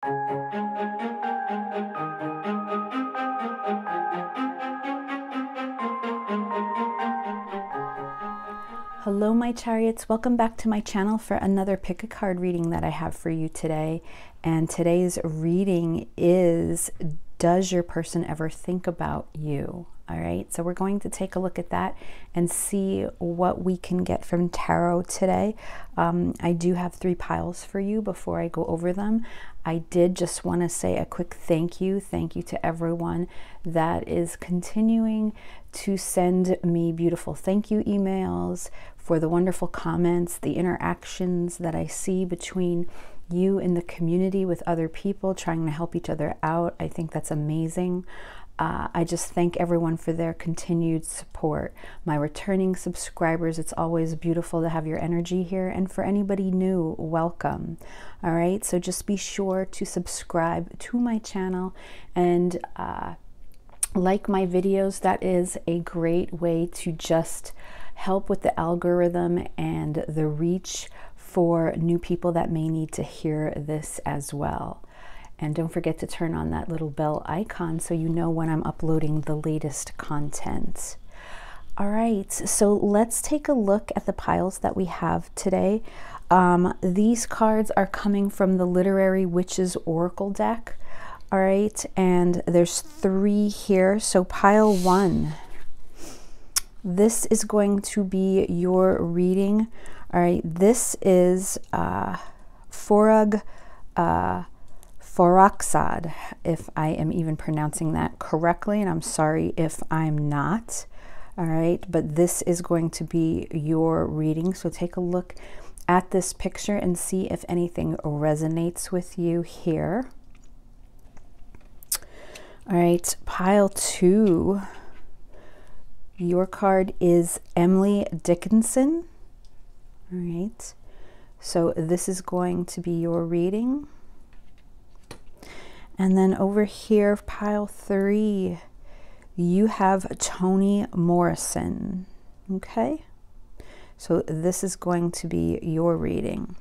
Hello my chariots, welcome back to my channel for another pick a card reading that I have for you today. And today's reading is, does your person ever think about you? All right, so we're going to take a look at that and see what we can get from tarot today. I do have 3 piles for you before I go over them. I did just want to say a quick thank you to everyone that is continuing to send me beautiful thank you emails, for the wonderful comments, the interactions that I see between you in the community with other people trying to help each other out. I think that's amazing. I just thank everyone for their continued support. My returning subscribers, it's always beautiful to have your energy here. And for anybody new, welcome. All right, so just be sure to subscribe to my channel and like my videos. That is a great way to just help with the algorithm and the reach for new people that may need to hear this as well. And don't forget to turn on that little bell icon so you know when I'm uploading the latest content. All right, so let's take a look at the piles that we have today. These cards are coming from the Literary Witches Oracle deck. All right, and there's 3 here. So pile 1, this is going to be your reading. All right, this is Forug Foroxad, if I am even pronouncing that correctly, and I'm sorry if I'm not. All right, but this is going to be your reading. So take a look at this picture and see if anything resonates with you here. All right, pile 2, your card is Emily Dickinson. All right, so this is going to be your reading. And then over here, pile 3, you have Toni Morrison. Okay, so this is going to be your reading.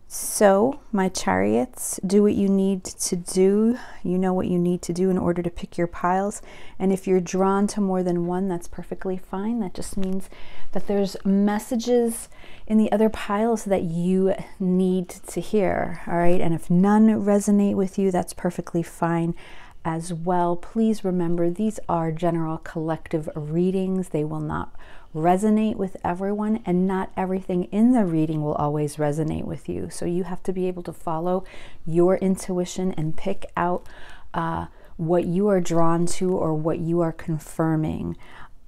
So my chariots, do what you need to do. You know what you need to do in order to pick your piles. And if you're drawn to more than one, that's perfectly fine. That just means that there's messages in the other piles that you need to hear. All right, and if none resonate with you, that's perfectly fine as well. Please remember, these are general collective readings. They will not resonate with everyone, and not everything in the reading will always resonate with you. So you have to be able to follow your intuition and pick out what you are drawn to or what you are confirming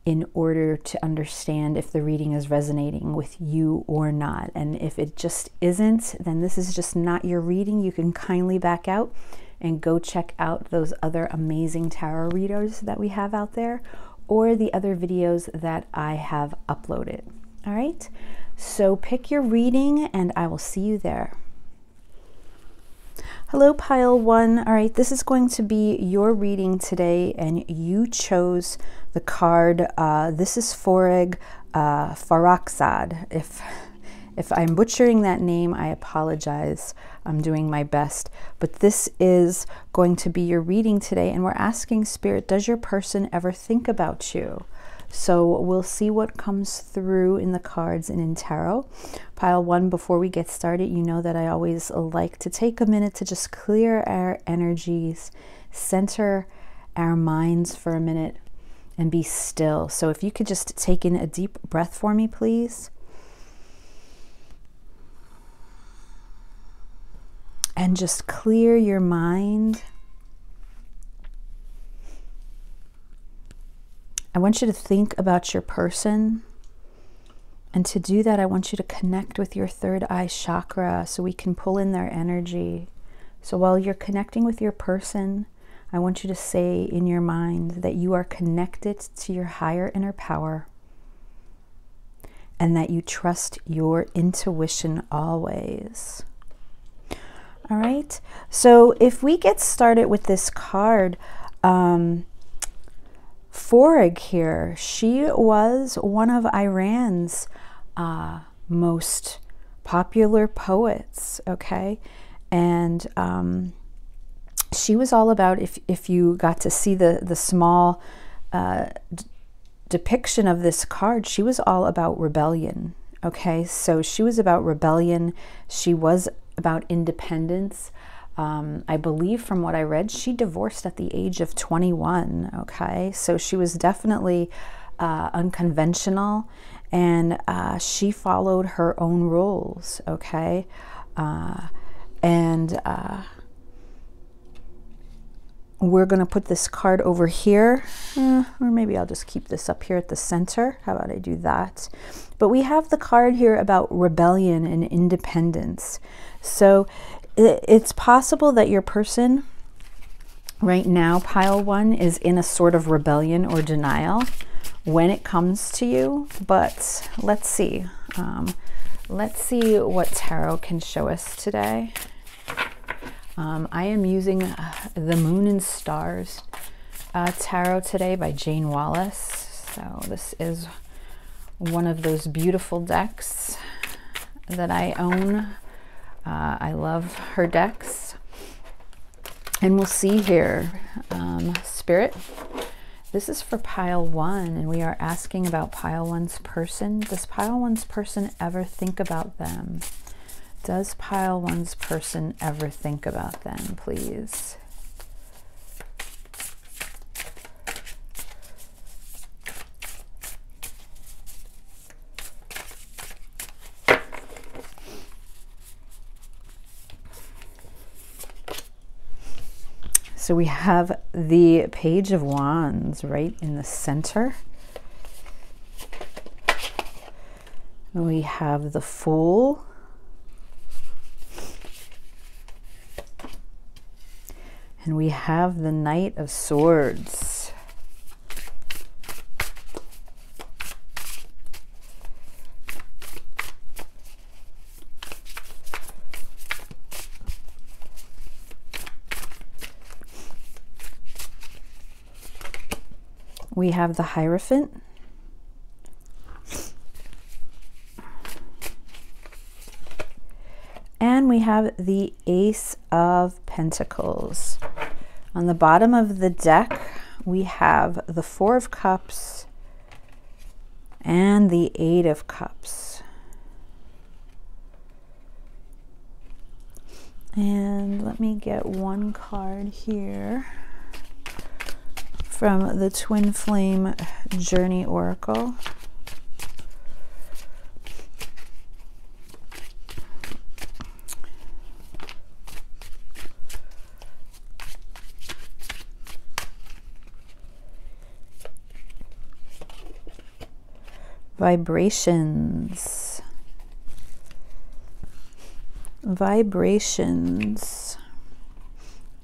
in order to understand if the reading is resonating with you or not. And if it just isn't, then this is just not your reading. You can kindly back out and go check out those other amazing tarot readers that we have out there, or the other videos that I have uploaded. All right, so pick your reading and I will see you there. Hello, pile 1. All right, this is going to be your reading today, and you chose the card. This is Forug Foroxad. If I'm butchering that name, I apologize. I'm doing my best. But this is going to be your reading today, and we're asking Spirit, does your person ever think about you? So we'll see what comes through in the cards and in tarot. Pile 1, before we get started, you know that I always like to take a minute to just clear our energies, center our minds for a minute, and be still. So if you could just take in a deep breath for me, please. And just clear your mind. I want you to think about your person. And to do that, I want you to connect with your 3rd eye chakra so we can pull in their energy. So while you're connecting with your person, I want you to say in your mind that you are connected to your higher inner power and that you trust your intuition always. All right, so if we get started with this card, Forug here, she was one of Iran's most popular poets, okay? And she was all about, if you got to see the small depiction of this card, she was all about rebellion. Okay, so she was about rebellion. She was about independence. I believe from what I read, she divorced at the age of 21. Okay, so she was definitely unconventional, and she followed her own rules. Okay, we're going to put this card over here, or maybe I'll just keep this up here at the center. How about I do that? But we have the card here about rebellion and independence. So it's possible that your person right now, pile 1, is in a sort of rebellion or denial when it comes to you. But let's see. Let's see what tarot can show us today. I am using the Moon and Stars tarot today by Jane Wallace. So this is one of those beautiful decks that I own. I love her decks. And we'll see here, Spirit, this is for pile 1, and we are asking about pile 1's person. Does pile 1's person ever think about them? Does pile 1's person ever think about them, please? So we have the Page of Wands right in the center. We have the Fool. And we have the Knight of Swords. We have the Hierophant. And we have the Ace of Pentacles. On the bottom of the deck, we have the Four of Cups and the Eight of Cups. And let me get one card here from the Twin Flame Journey Oracle. Vibrations. Vibrations.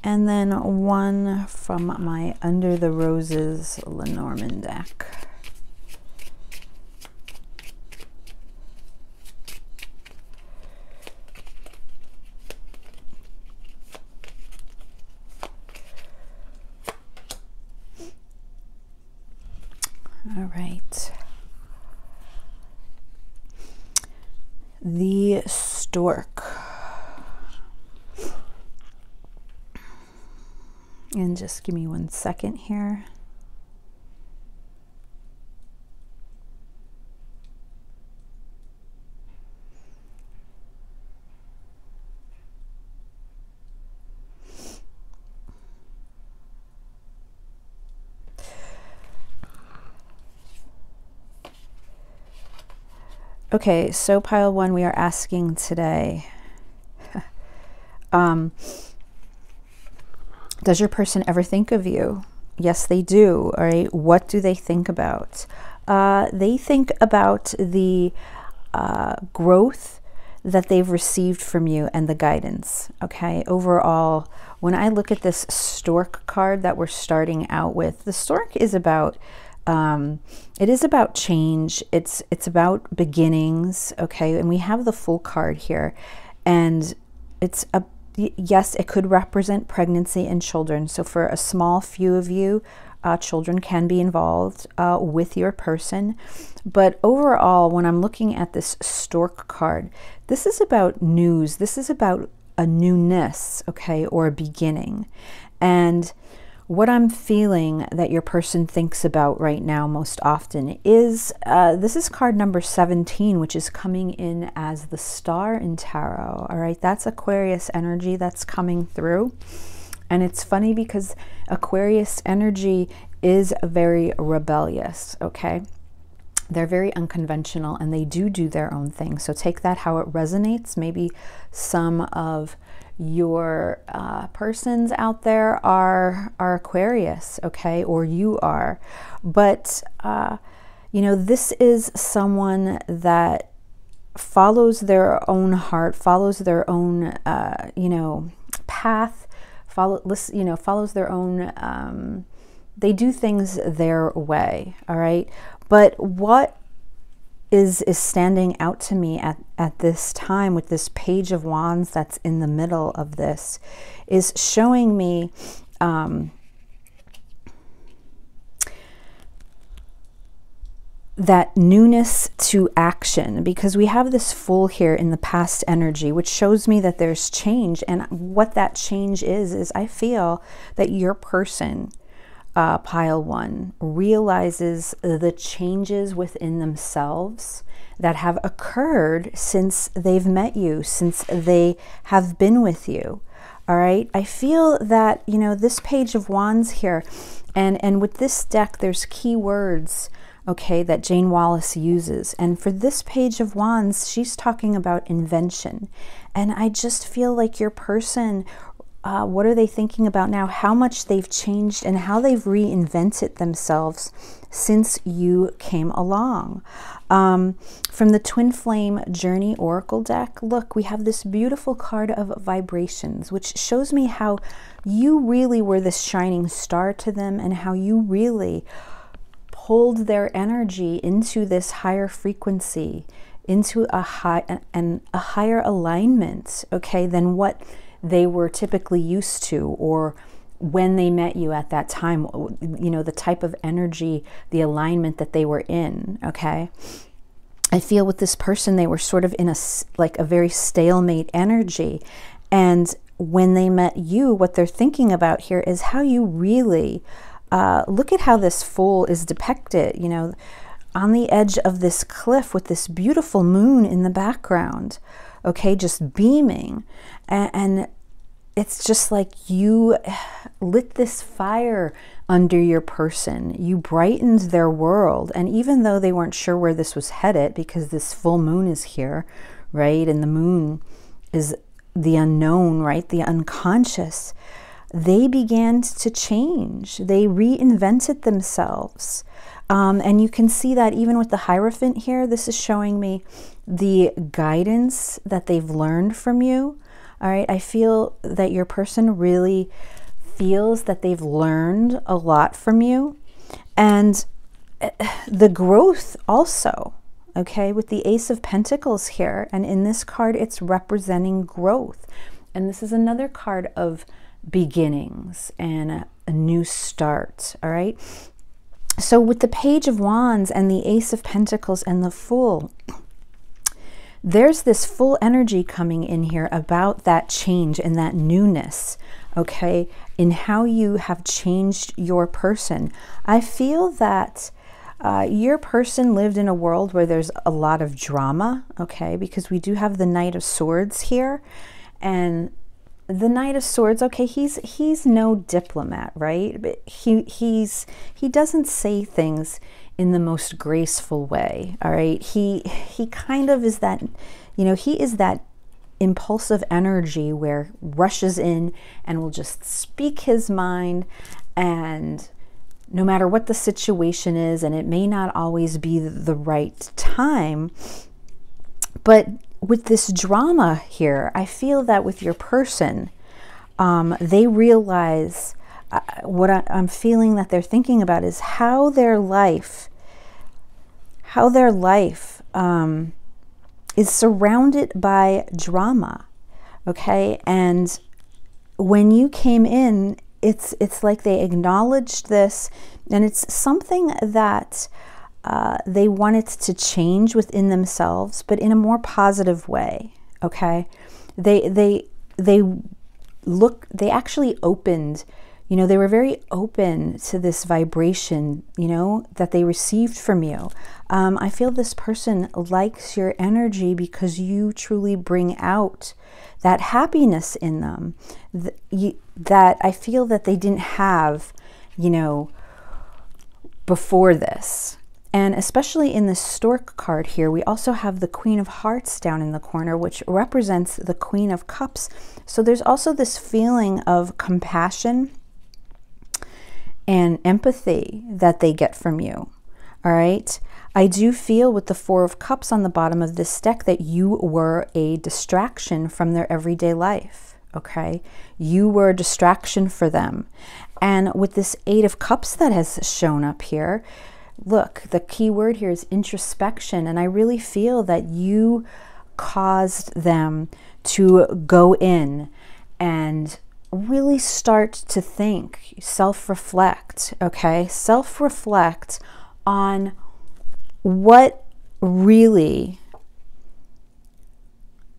And then one from my Under the Roses Lenormand deck. All right. The Stork. And just give me 1 second here. Okay, so pile 1, we are asking today, does your person ever think of you? Yes, they do. All right. What do they think about? They think about the growth that they've received from you and the guidance. Okay. Overall, when I look at this Stork card that we're starting out with, the Stork is about, it is about change. It's about beginnings. Okay. And we have the Fool card here, and it's a, yes, it could represent pregnancy and children. So for a small few of you, children can be involved with your person. But overall, when I'm looking at this Stork card, this is about news. This is about a newness, okay, or a beginning. And what I'm feeling that your person thinks about right now most often is, this is card number 17, which is coming in as the star in tarot. All right, that's Aquarius energy that's coming through. And it's funny because Aquarius energy is very rebellious, okay? They're very unconventional and they do their own thing. So take that how it resonates. Maybe some of your persons out there are Aquarius, okay, or you are. But you know, this is someone that follows their own heart, follows their own you know, path, follows their own they do things their way. All right, but what is standing out to me at this time with this Page of Wands that's in the middle of this is showing me that newness to action, because we have this Fool here in the past energy, which shows me that there's change. And what that change is I feel that your person, pile one, realizes the changes within themselves that have occurred since they've met you, since they have been with you. All right, I feel that, you know, this Page of Wands here, and with this deck, there's keywords, okay, that Jane Wallace uses. And for this Page of Wands, she's talking about invention. And I just feel like your person, what are they thinking about now? How much they've changed and how they've reinvented themselves since you came along. From the Twin Flame Journey Oracle deck, look, we have this beautiful card of vibrations, which shows me how you really were this shining star to them and how you really pulled their energy into this higher frequency, into a higher alignment, okay, than what they were typically used to, or when they met you at that time, you know, the type of energy, the alignment that they were in, okay? I feel with this person, they were sort of in a very stalemate energy. And when they met you, what they're thinking about here is how you really, look at how this Fool is depicted, you know, on the edge of this cliff with this beautiful moon in the background, okay, just beaming. And it's just like you lit this fire under your person. You brightened their world. And even though they weren't sure where this was headed, because this full moon is here, right? And the moon is the unknown, right? The unconscious. They began to change. They reinvented themselves. And you can see that even with the Hierophant here, this is showing me the guidance that they've learned from you. All right, I feel that your person really feels that they've learned a lot from you. And the growth also, okay, with the Ace of Pentacles here. And in this card, it's representing growth. And this is another card of beginnings and a new start, all right? So with the Page of Wands and the Ace of Pentacles and the Fool, there's this full energy coming in here about that change and that newness, okay, in how you have changed your person. I feel that your person lived in a world where there's a lot of drama, okay, because we do have the Knight of Swords here. And the Knight of Swords, okay, he's no diplomat, right? But he doesn't say things in the most graceful way, all right? He kind of is that, you know, he is that impulsive energy where rushes in and will just speak his mind, and no matter what the situation is, and it may not always be the right time, but with this drama here, I feel that with your person, they realize what I'm feeling that they're thinking about is how their life is surrounded by drama, okay? And when you came in, it's like they acknowledged this, and it's something that they wanted to change within themselves, but in a more positive way, okay? They they actually opened, you know, they were very open to this vibration, you know, that they received from you. I feel this person likes your energy because you truly bring out that happiness in them that I feel that they didn't have, you know, before this. And especially in the Stork card here, we also have the Queen of Hearts down in the corner, which represents the Queen of Cups. So there's also this feeling of compassion and empathy that they get from you. All right. I do feel with the Four of Cups on the bottom of this deck that you were a distraction from their everyday life. Okay. You were a distraction for them. And with this Eight of Cups that has shown up here, look, the key word here is introspection. And I really feel that you caused them to go in and really start to think, self-reflect, okay? Self-reflect on what really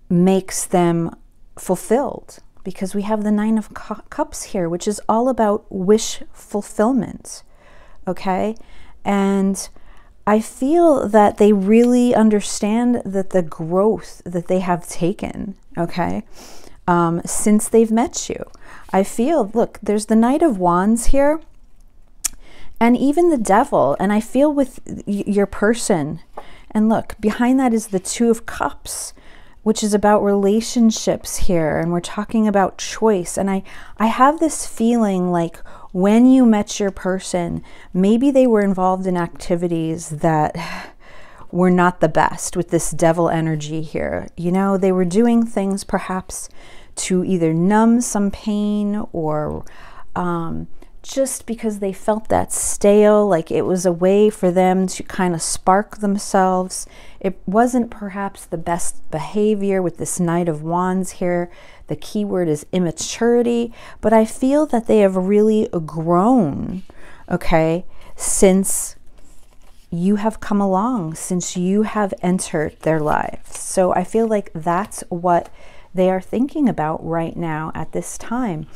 makes them fulfilled. Because we have the Nine of Cups here, which is all about wish fulfillment, okay? And I feel that they really understand that the growth that they have taken, okay, since they've met you. I feel, look, there's the Knight of Wands here, and even the Devil, and I feel with your person, and look, behind that is the Two of Cups, which is about relationships here, and we're talking about choice. And I have this feeling like when you met your person, maybe they were involved in activities that were not the best with this Devil energy here. You know, they were doing things perhaps to either numb some pain or just because they felt that stale, like it was a way for them to kind of spark themselves. It wasn't perhaps the best behavior with this Knight of Wands here. The key word is immaturity, but I feel that they have really grown, okay, since you have come along, since you have entered their lives. So I feel like that's what they are thinking about right now at this time.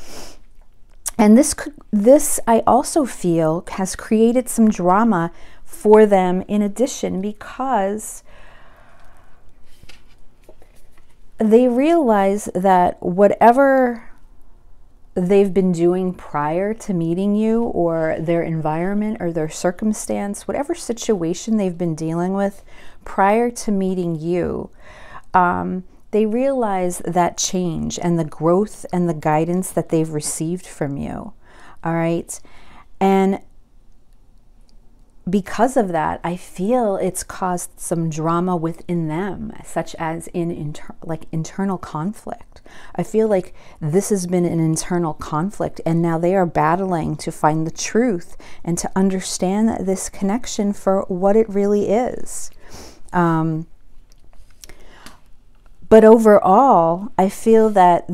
And this I also feel has created some drama for them in addition, because they realize that whatever they've been doing prior to meeting you, or their environment or their circumstance, whatever situation they've been dealing with prior to meeting you, they realize that change and the growth and the guidance that they've received from you. All right. And because of that, I feel it's caused some drama within them, such as in internal conflict. I feel like this has been an internal conflict, and now they are battling to find the truth and to understand this connection for what it really is. But overall, I feel that,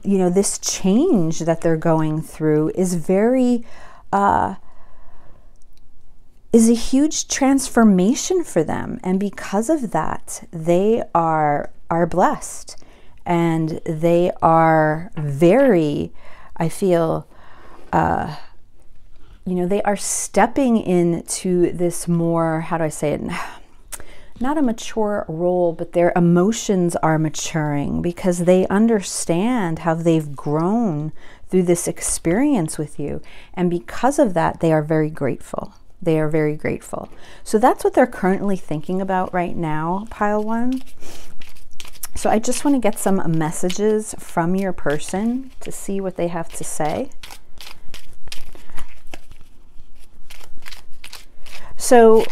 you know, this change that they're going through is is a huge transformation for them. And because of that, they are blessed, and they are very, I feel, you know, they are stepping into this more, how do I say it? Not a mature role, but their emotions are maturing because they understand how they've grown through this experience with you. And because of that, they are very grateful. They are very grateful. So that's what they're currently thinking about right now, pile one. So I just want to get some messages from your person to see what they have to say. So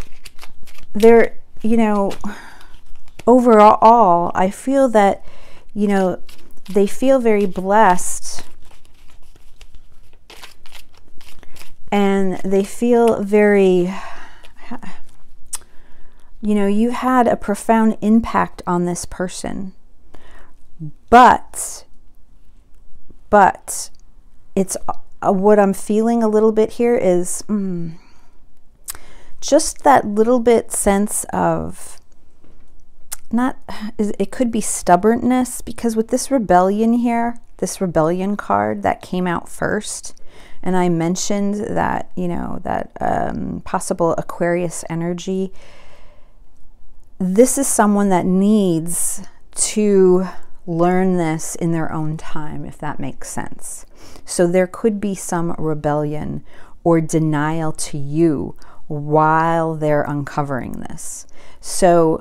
they're, you know, overall, I feel that, you know, they feel very blessed, and they feel very, you know, you had a profound impact on this person, but it's what I'm feeling a little bit here is just that little bit sense of it could be stubbornness, because with this rebellion here, this rebellion card that came out first, and I mentioned that, you know, that possible Aquarius energy, this is someone that needs to learn this in their own time, if that makes sense. So there could be some rebellion or denial to you while they're uncovering this. So,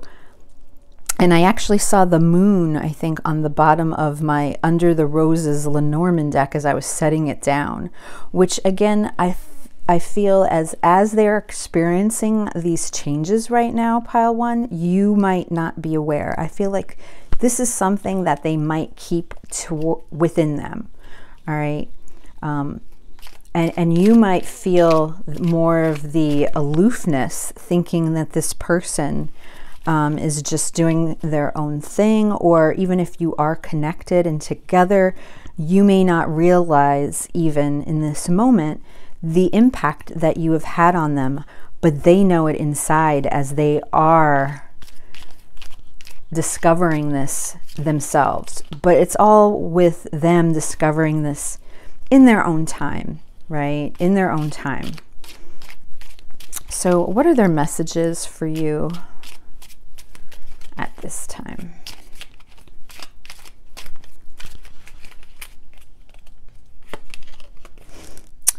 and I actually saw the moon, I think, on the bottom of my Under the Roses Lenormand deck as I was setting it down, which again, I feel as they're experiencing these changes right now, pile one, you might not be aware. I feel like this is something that they might keep within them, all right? And you might feel more of the aloofness, thinking that this person is just doing their own thing, or even if you are connected and together, you may not realize even in this moment the impact that you have had on them, but they know it inside as they are discovering this themselves. But it's all with them discovering this in their own time, right? In their own time. So what are their messages for you at this time?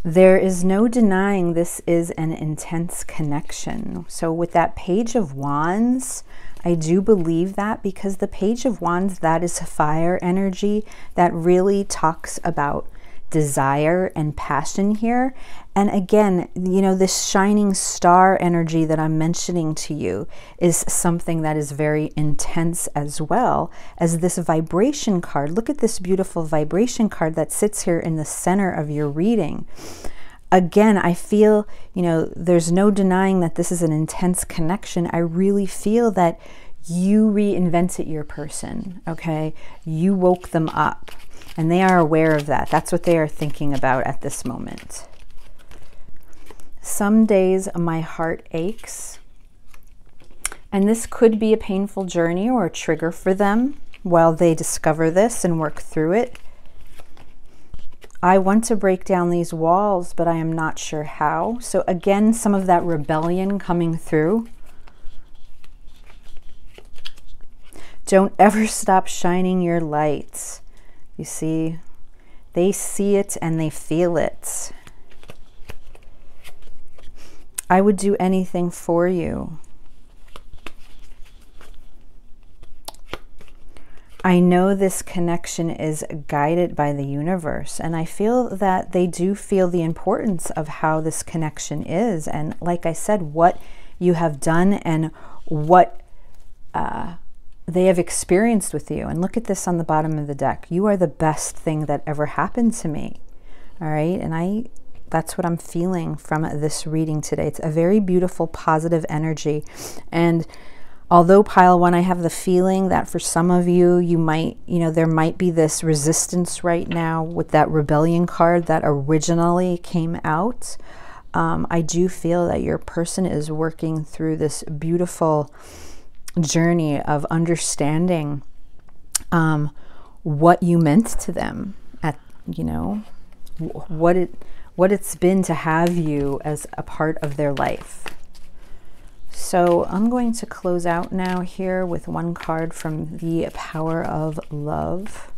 There is no denying this is an intense connection. So with that Page of Wands, I do believe that, because the Page of Wands, that is fire energy that really talks about desire and passion here. And again, you know, this shining star energy that I'm mentioning to you is something that is very intense, as well as this vibration card. Look at this beautiful vibration card that sits here in the center of your reading. Again, I feel, you know, there's no denying that this is an intense connection. I really feel that you reinvented your person, okay? You woke them up, and they are aware of that. That's what they are thinking about at this moment. Some days my heart aches, and this could be a painful journey or a trigger for them while they discover this and work through it. I want to break down these walls, but I am not sure how. So again, some of that rebellion coming through. Don't ever stop shining your lights. You see, they see it and they feel it. I would do anything for you. I know this connection is guided by the universe, and I feel that they do feel the importance of how this connection is. And like I said, what you have done and what they have experienced with you. And look at this on the bottom of the deck. You are the best thing that ever happened to me. All right. And that's what I'm feeling from this reading today. It's a very beautiful, positive energy. And although pile one, I have the feeling that for some of you, you might, you know, there might be this resistance right now with that rebellion card that originally came out. I do feel that your person is working through this beautiful journey of understanding what you meant to them, at, you know, what it's been to have you as a part of their life. So I'm going to close out now here with one card from the Power of Love.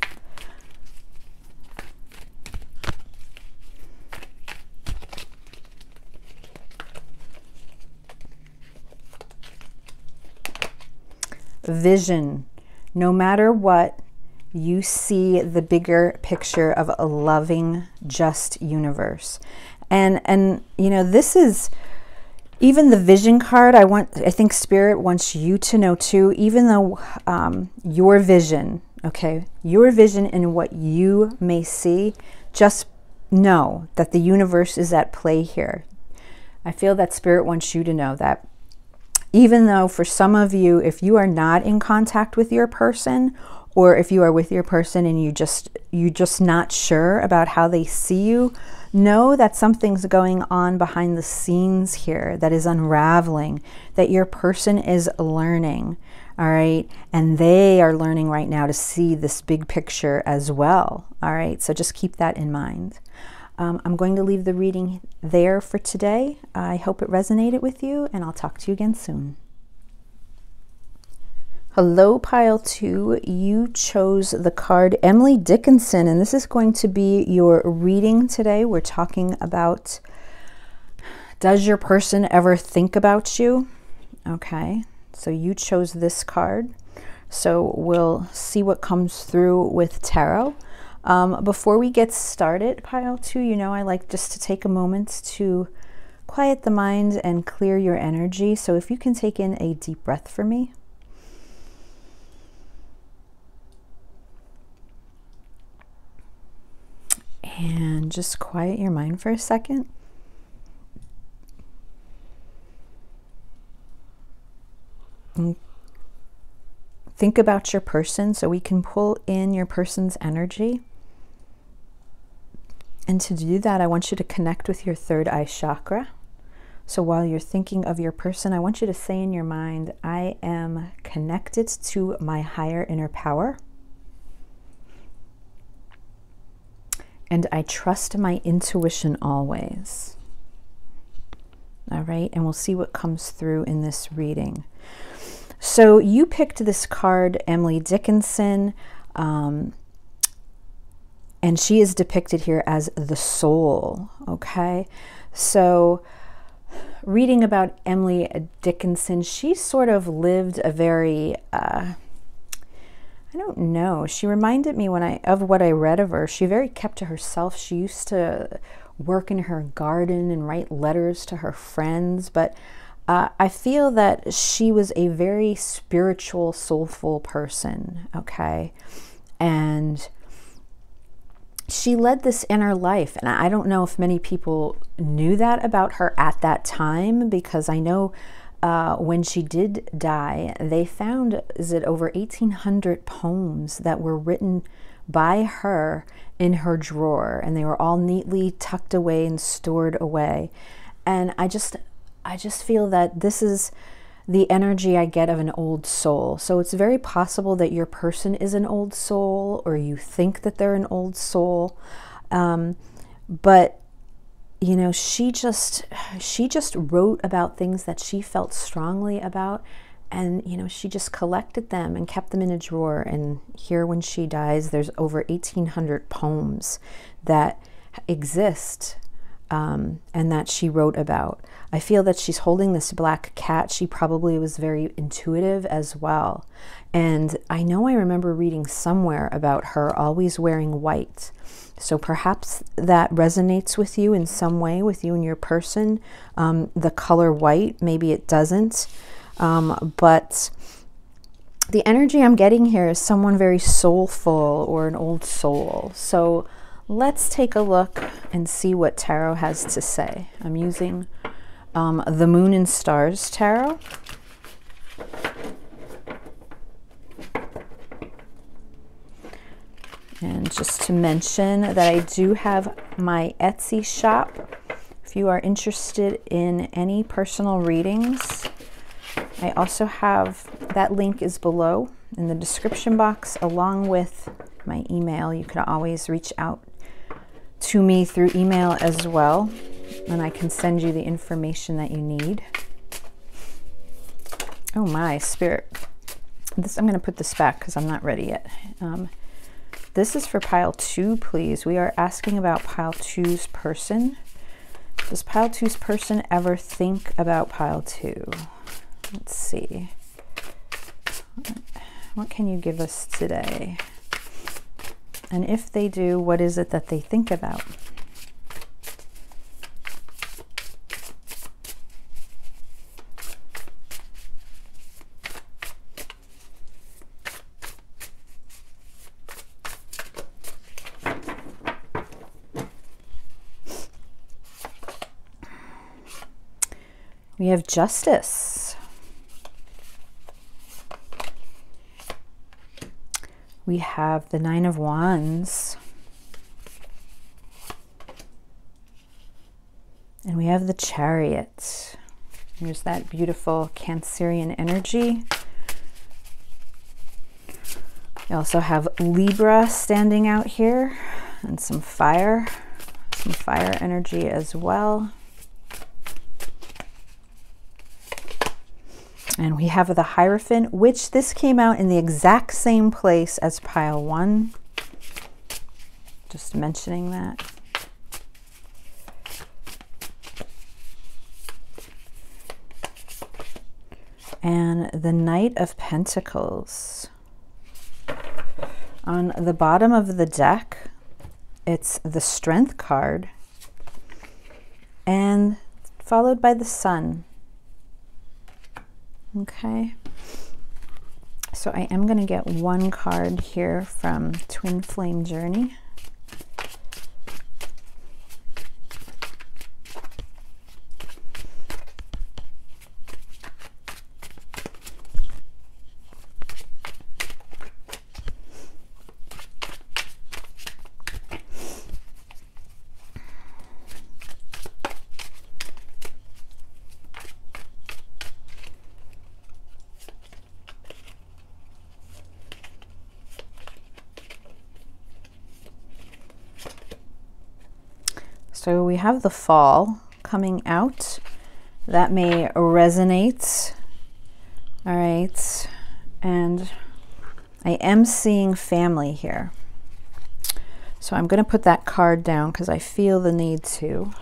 Vision. No matter what, you see the bigger picture of a loving, just universe. And you know, this is even the vision card. I think Spirit wants you to know too, even though your vision, okay, your vision and what you may see, just know that the universe is at play here. I feel that Spirit wants you to know that even though for some of you, if you are not in contact with your person, or if you are with your person and you're just not sure about how they see you, know that something's going on behind the scenes here that is unraveling, that your person is learning. All right. And they are learning right now to see this big picture as well. All right. So just keep that in mind. I'm going to leave the reading there for today. I hope it resonated with you, and I'll talk to you again soon. Hello, pile 2. You chose the card Emily Dickinson, and this is going to be your reading today. We're talking about, does your person ever think about you? Okay. So you chose this card. So we'll see what comes through with tarot. Before we get started, pile 2, you know, I like just to take a moment to quiet the mind and clear your energy. So if you can take in a deep breath for me. And just quiet your mind for a second. Think about your person so we can pull in your person's energy. And to do that, I want you to connect with your third eye chakra. So while you're thinking of your person, I want you to say in your mind, I am connected to my higher inner power. And I trust my intuition always. All right, and we'll see what comes through in this reading. So you picked this card, Emily Dickinson, and she is depicted here as the soul, okay? So reading about Emily Dickinson, she sort of lived a very, I don't know, she reminded me of what I read of her. She very kept to herself. She used to work in her garden and write letters to her friends, but I feel that she was a very spiritual, soulful person, okay? And she led this inner life. And I don't know if many people knew that about her at that time, because I know when she did die, they found, over 1,800 poems that were written by her in her drawer. And they were all neatly tucked away and stored away. And I just feel that this is the energy I get of an old soul. So it's very possible that your person is an old soul, or you think that they're an old soul. But, you know, she just wrote about things that she felt strongly about. And, you know, she just collected them and kept them in a drawer. And here, when she dies, there's over 1,800 poems that exist and that she wrote about. I feel that she's holding this black cat. She probably was very intuitive as well. And I know I remember reading somewhere about her always wearing white. So perhaps that resonates with you in some way, with you and your person. The color white, maybe it doesn't. But the energy I'm getting here is someone very soulful, or an old soul. So let's take a look and see what tarot has to say. I'm using the Moon and Stars Tarot. And just to mention that I do have my Etsy shop. If you are interested in any personal readings, I also have, that link is below in the description box, along with my email. You can always reach out to me through email as well, and I can send you the information that you need. Oh my, Spirit. I'm going to put this back because I'm not ready yet. This is for pile 2, please. We are asking about pile 2's person. Does pile 2's person ever think about pile 2? Let's see. What can you give us today? And if they do, what is it that they think about? We have Justice. We have the Nine of Wands. And we have the Chariot. Here's that beautiful Cancerian energy. You also have Libra standing out here, and some fire energy as well. And we have the Hierophant, which this came out in the exact same place as pile 1. Just mentioning that. And the Knight of Pentacles. On the bottom of the deck, it's the Strength card, and followed by the Sun. Okay, so I am going to get one card here from Twin Flame Journey. So we have the Fall coming out. That may resonate. All right. And I am seeing family here. So I'm going to put that card down because I feel the need to.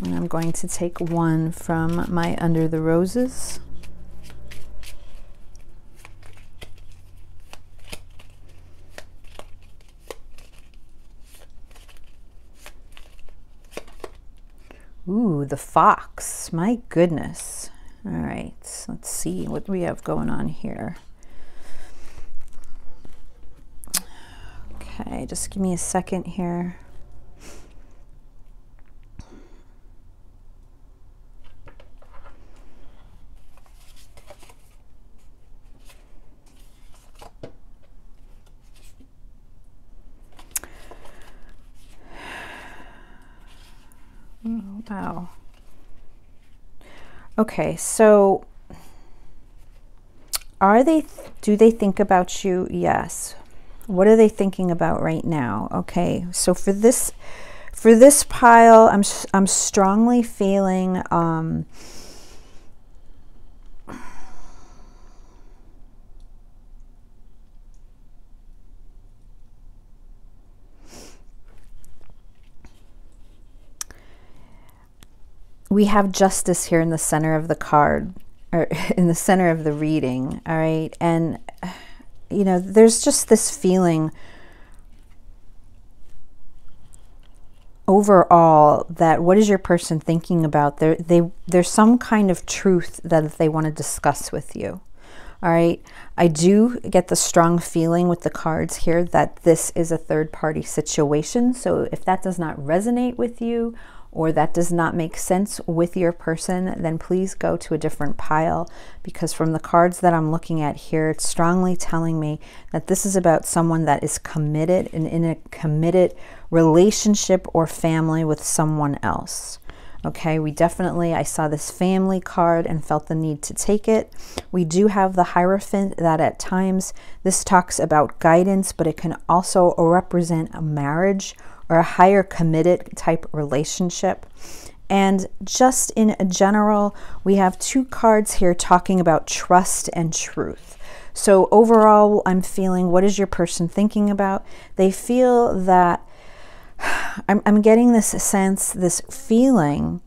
And I'm going to take one from my Under the Roses. Ooh, the Fox. My goodness. All right, let's see what we have going on here. Okay, just give me a second here. Oh, wow. Okay, so do they think about you? Yes. What are they thinking about right now? Okay, so for this pile, I'm strongly feeling we have Justice here in the center of the card, or in the center of the reading, all right? And, you know, there's just this feeling overall that what is your person thinking about? There's some kind of truth that they want to discuss with you, all right? I do get the strong feeling with the cards here that this is a third-party situation. So if that does not resonate with you, or that does not make sense with your person, then please go to a different pile, because from the cards that I'm looking at here, it's strongly telling me that this is about someone that is committed and in a committed relationship or family with someone else. Okay, I saw this family card and felt the need to take it. We do have the Hierophant that at times this talks about guidance, but it can also represent a marriage or a higher committed type relationship. And just in general, we have two cards here talking about trust and truth. So overall, I'm feeling, what is your person thinking about? They feel that, I'm getting this sense, this feeling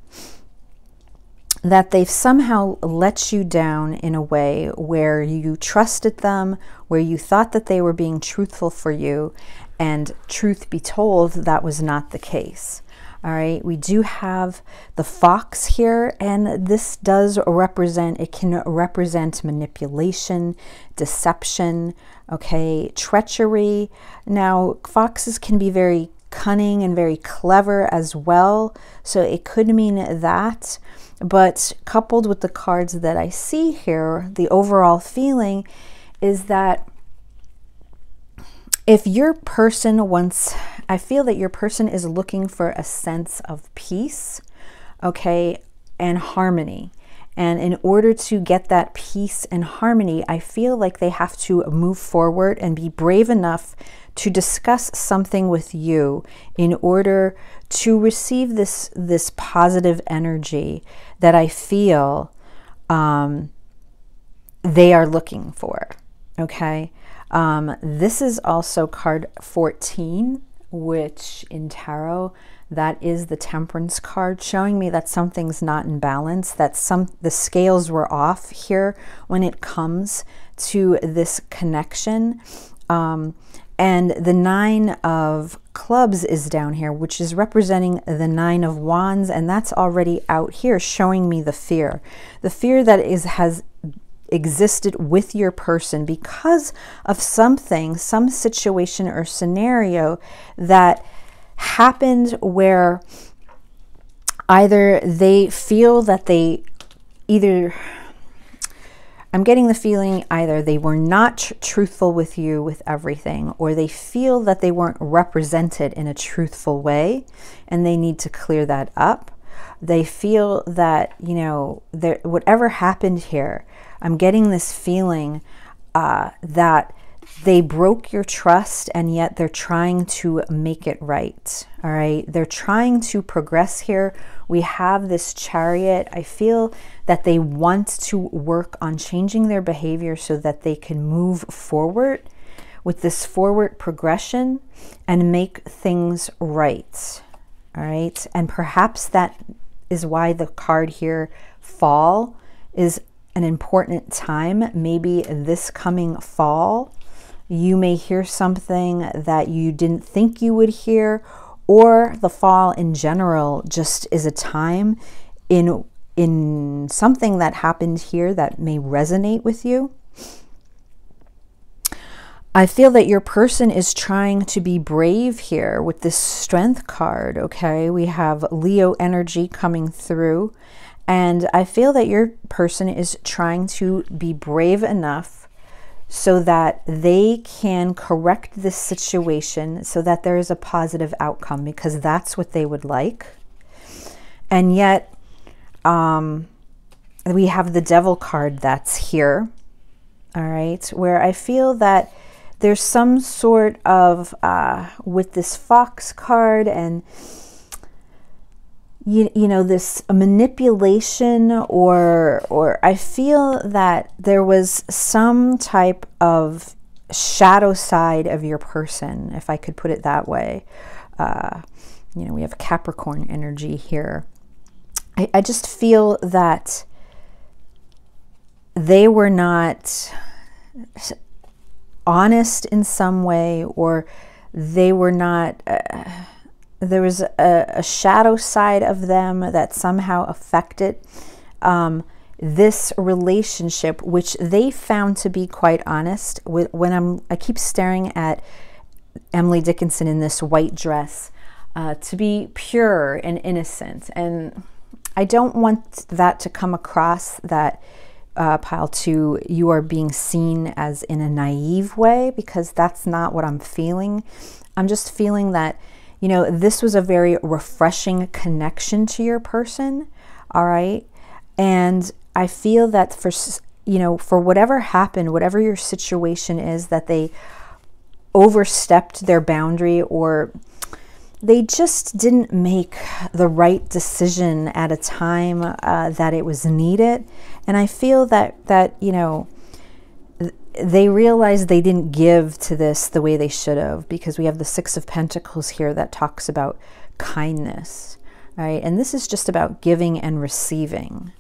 that they've somehow let you down in a way where you trusted them, where you thought that they were being truthful for you, and truth be told, that was not the case. All right, we do have the Fox here, and this does represent, it can represent manipulation, deception, okay, treachery. Now, foxes can be very cunning and very clever as well, so it could mean that. But coupled with the cards that I see here, the overall feeling is that If your person wants, I feel that your person is looking for a sense of peace, okay, and harmony. And in order to get that peace and harmony, I feel like they have to move forward and be brave enough to discuss something with you in order to receive this positive energy that I feel they are looking for, okay? This is also card 14, which in tarot, that is the Temperance card, showing me that something's not in balance, that the scales were off here when it comes to this connection. And the 9 of Clubs is down here, which is representing the 9 of Wands, and that's already out here showing me the fear that has existed with your person because of some situation or scenario that happened where either they feel that I'm getting the feeling either they were not truthful with you with everything, or they feel that they weren't represented in a truthful way and they need to clear that up. They feel that, you know, whatever happened here, I'm getting this feeling that they broke your trust, and yet they're trying to make it right. All right. They're trying to progress here. We have this Chariot. I feel that they want to work on changing their behavior so that they can move forward with this forward progression and make things right. All right. And perhaps that is why the card here, fall, is an important time. Maybe this coming fall, you may hear something that you didn't think you would hear, or the fall in general just is a time in something that happened here that may resonate with you. I feel that your person is trying to be brave here with this Strength card, okay? We have Leo energy coming through, and I feel that your person is trying to be brave enough so that they can correct this situation so that there is a positive outcome, because that's what they would like. And yet, we have the Devil card that's here, all right, where I feel that there's some sort of, with this Fox card and, you know, this manipulation, or I feel that there was some type of shadow side of your person, if I could put it that way. You know, we have Capricorn energy here. I just feel that they were not honest in some way, or they were not... there was a shadow side of them that somehow affected this relationship, which they found to be quite honest. When I keep staring at Emily Dickinson in this white dress, to be pure and innocent. And I don't want that to come across that, pile 2, you are being seen as in a naive way, because that's not what I'm feeling. I'm just feeling that, you know, this was a very refreshing connection to your person, all right? And I feel that for, you know, for whatever happened, whatever your situation is, that they overstepped their boundary, or they just didn't make the right decision at a time that it was needed. And I feel that, you know, they realized they didn't give to this the way they should have, because we have the 6 of Pentacles here that talks about kindness, right? And this is just about giving and receiving.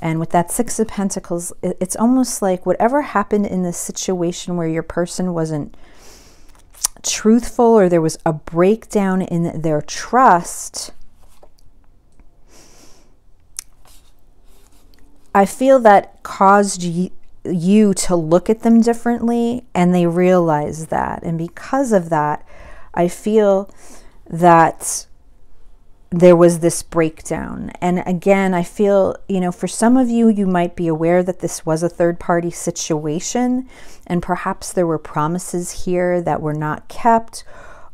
And with that 6 of Pentacles, it's almost like whatever happened in this situation where your person wasn't truthful, or there was a breakdown in their trust, I feel that caused you to look at them differently, and they realize that. And because of that, I feel that there was this breakdown. And again, I feel, for some of you, you might be aware that this was a third-party situation, and perhaps there were promises here that were not kept,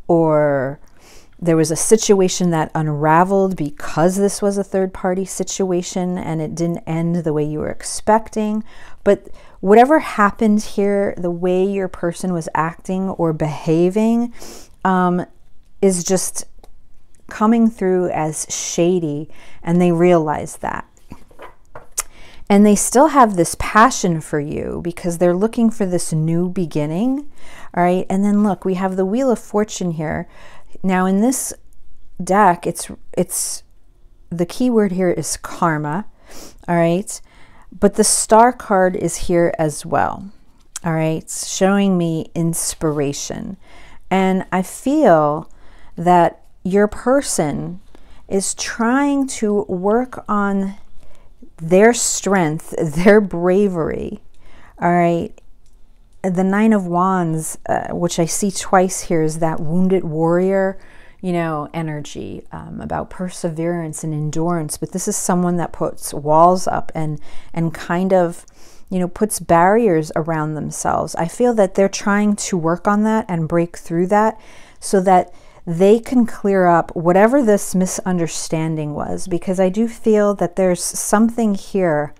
or there was a situation that unraveled because this was a third-party situation and it didn't end the way you were expecting. But whatever happened here, the way your person was acting or behaving is just coming through as shady, and they realize that. And they still have this passion for you because they're looking for this new beginning. All right. And then look, we have the Wheel of Fortune here. Now in this deck, it's the key word here is karma. All right. But the Star card is here as well. All right. It's showing me inspiration. And I feel that your person is trying to work on their strength, their bravery. All right. The Nine of Wands, which I see twice here, is that wounded warrior, energy, about perseverance and endurance. But this is someone that puts walls up and kind of, puts barriers around themselves. I feel that they're trying to work on that and break through that so that they can clear up whatever this misunderstanding was, because I do feel that there's something here.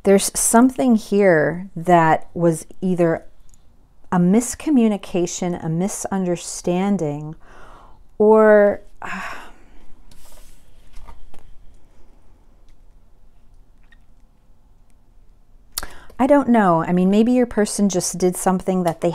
There's something here that was either a miscommunication, a misunderstanding, or I don't know. I mean, maybe your person just did something that they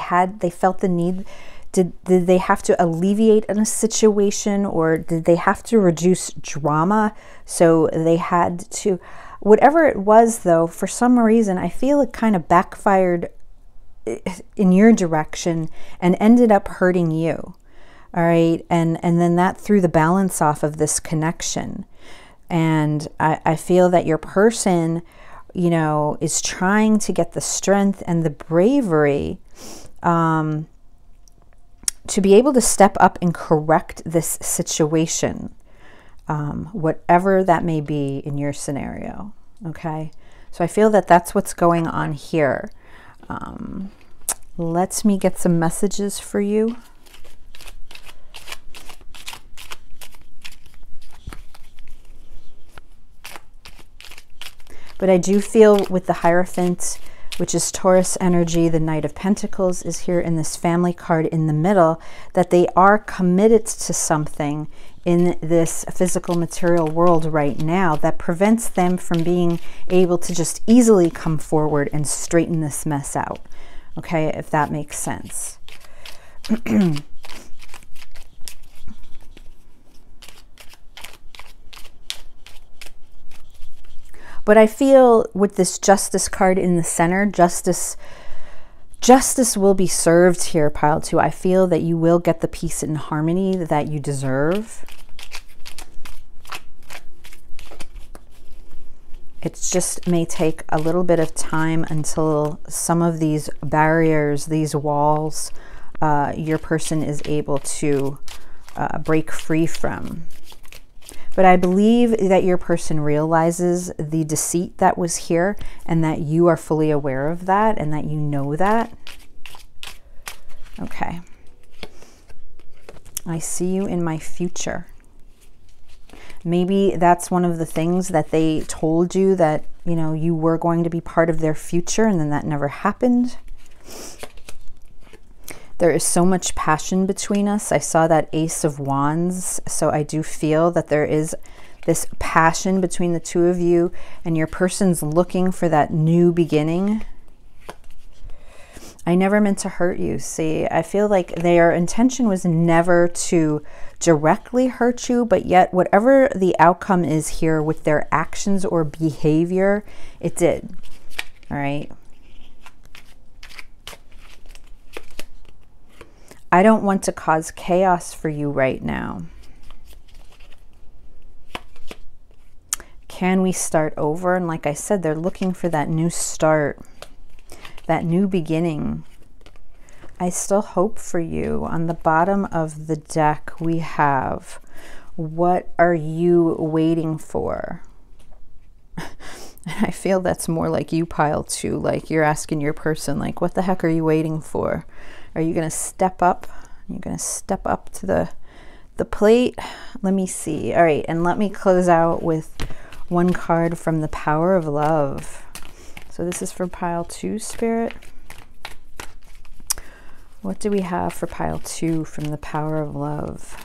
felt the need. Did they have to alleviate in a situation, or did they have to reduce drama? So they had to, whatever it was though, for some reason, I feel it kind of backfired in your direction and ended up hurting you. All right. And then that threw the balance off of this connection. And I feel that your person, is trying to get the strength and the bravery, to be able to step up and correct this situation, whatever that may be in your scenario. Okay. So I feel that that's what's going on here. Let me get some messages for you. But I do feel with the Hierophant, which is Taurus energy, the Knight of Pentacles is here in this family card in the middle, that they are committed to something in this physical material world right now that prevents them from being able to just easily come forward and straighten this mess out. Okay, if that makes sense. But I feel with this Justice card in the center, justice will be served here, pile 2. I feel that you will get the peace and harmony that you deserve. It just may take a little bit of time until some of these barriers, these walls, your person is able to break free from. But I believe that your person realizes the deceit that was here and that you are fully aware of that and that you know that. Okay. I see you in my future. Maybe that's one of the things that they told you, that, you were going to be part of their future, and then that never happened. There is so much passion between us. I saw that Ace of Wands. So I do feel that there is this passion between the two of you, and your person's looking for that new beginning. I never meant to hurt you. See, I feel like their intention was never to directly hurt you, but yet whatever the outcome is here with their actions or behavior, it did. All right. I don't want to cause chaos for you right now. Can we start over? And like I said, they're looking for that new start, that new beginning. I still hope for you. On the bottom of the deck, we have What are you waiting for? I feel that's more like you, pile 2. Like you're asking your person, like, what the heck are you waiting for? Are you going to step up? You're going to step up to the plate. Let me see. All right. And let me close out with one card from the Power of Love. So this is for pile 2, Spirit. What do we have for pile 2 from the Power of Love?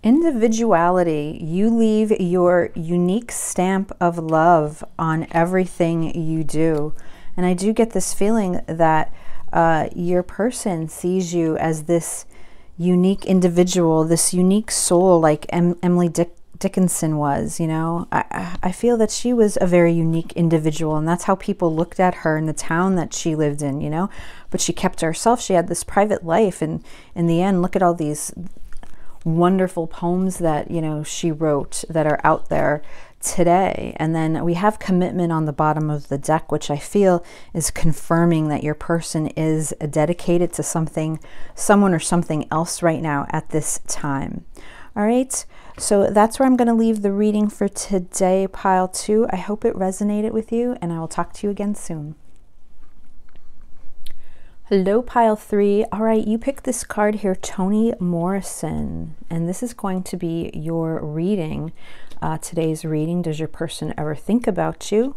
Individuality. You leave your unique stamp of love on everything you do. And I do get this feeling that your person sees you as this unique individual, this unique soul, like Emily Dickinson was, you know. I feel that she was a very unique individual, and that's how people looked at her in the town that she lived in, you know. But she kept to herself. She had this private life, and in the end, look at all these wonderful poems that, you know, she wrote that are out there today. And then we have commitment on the bottom of the deck, which I feel is confirming that your person is dedicated to something, someone or something else right now at this time. All right, so that's where I'm going to leave the reading for today, pile 2. I hope it resonated with you, and I will talk to you again soon. Hello, pile 3. All right, you picked this card here, Toni Morrison, and this is going to be your reading. Today's reading, does your person ever think about you?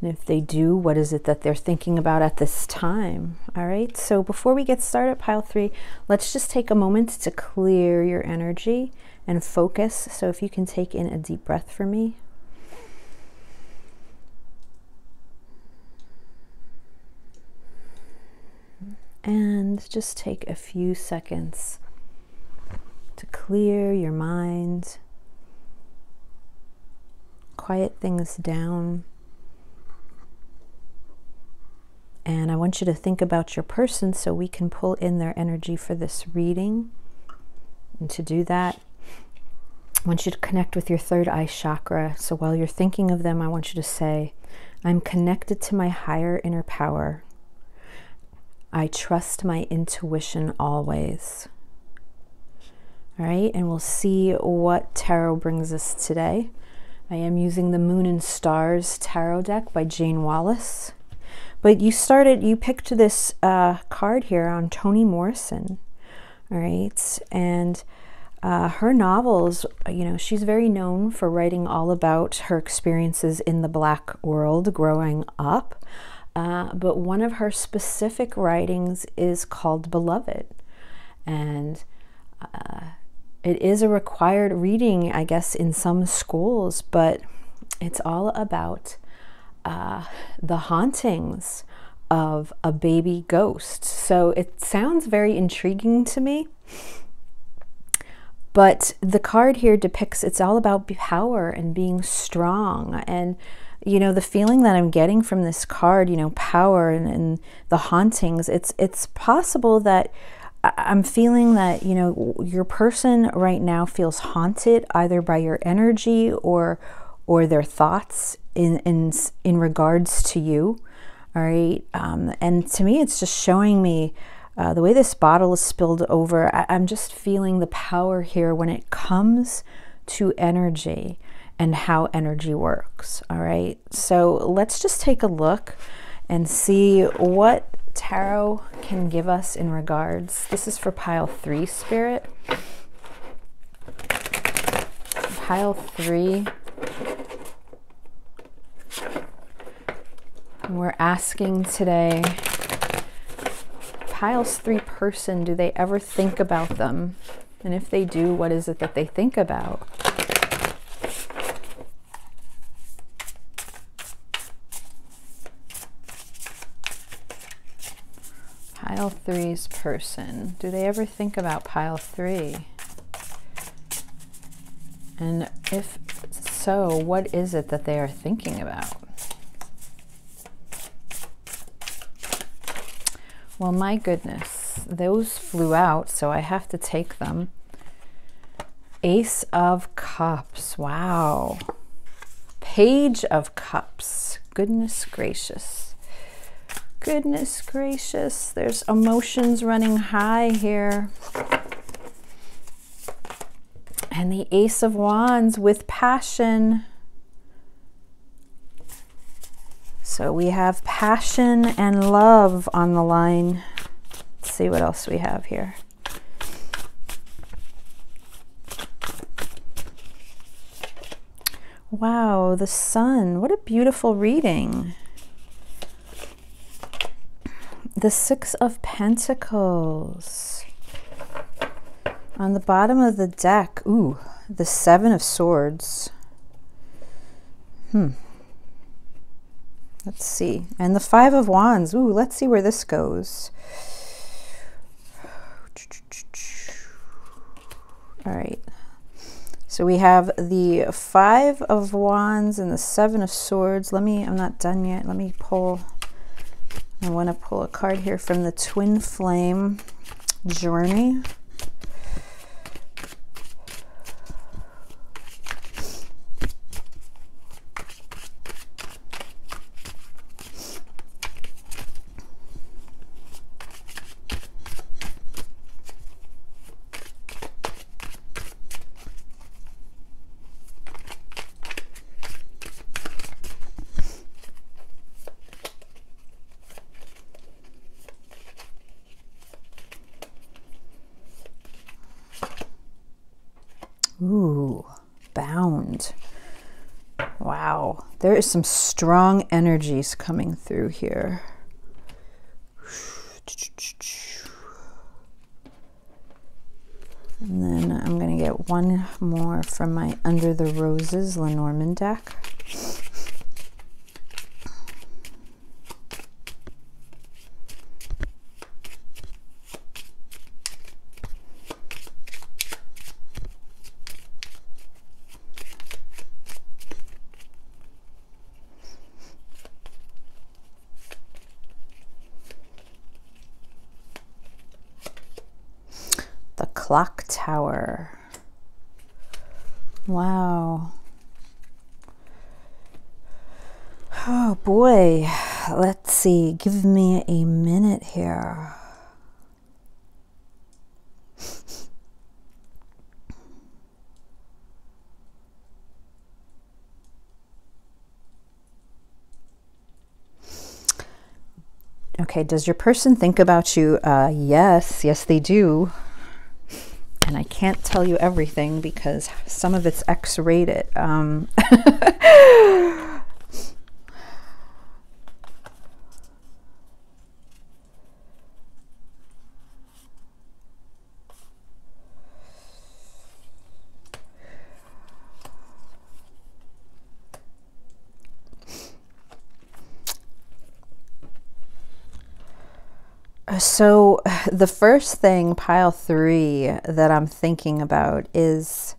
And if they do, what is it that they're thinking about at this time? All right, so before we get started, pile 3, let's just take a moment to clear your energy and focus. So if you can take in a deep breath for me. And just take a few seconds to clear your mind, quiet things down. And I want you to think about your person so we can pull in their energy for this reading. And to do that, I want you to connect with your third eye chakra. So while you're thinking of them, I want you to say, I'm connected to my higher inner power. I trust my intuition always. All right, and we'll see what tarot brings us today. I am using the Moon and Stars tarot deck by Jane Wallace. But you picked this card here on Toni Morrison. All right, and her novels, you know, she's very known for writing all about her experiences in the Black world growing up. But one of her specific writings is called Beloved. And it is a required reading, I guess, in some schools, but it's all about the hauntings of a baby ghost. So it sounds very intriguing to me. But the card here depicts, it's all about power and being strong. And you know, the feeling that I'm getting from this card, you know, power and the hauntings, it's possible that I'm feeling that, you know, your person right now feels haunted either by your energy or their thoughts in regards to you. All right. And to me, it's just showing me the way this bottle is spilled over. I'm just feeling the power here when it comes to energy and how energy works. All right, so let's just take a look and see what tarot can give us in regards. This is for pile 3, Spirit. Pile 3. And we're asking today, piles 3 person, do they ever think about them? And if they do, what is it that they think about? Pile 3's person, do they ever think about pile 3? And if so, what is it that they are thinking about? Well, my goodness, those flew out, so I have to take them. Ace of Cups. Wow. Page of Cups. Goodness gracious. Goodness gracious. There's emotions running high here. And the Ace of Wands with passion. So we have passion and love on the line. Let's see what else we have here. Wow, the Sun. What a beautiful reading. The Six of Pentacles. On the bottom of the deck, ooh, the Seven of Swords. Let's see. And the Five of Wands. Ooh, let's see where this goes. All right. So we have the Five of Wands and the Seven of Swords. I'm not done yet. Let me pull. I want to pull a card here from the Twin Flame Journey. Ooh, bound. Wow, there is some strong energies coming through here. And then I'm going to get one more from my Under the Roses Lenormand deck. The Clock Tower. Wow. Oh boy. Let's see. Give me a minute here. Okay, does your person think about you? Yes, they do. And I can't tell you everything because some of it's X-rated. So the first thing, pile 3, that I'm thinking about is,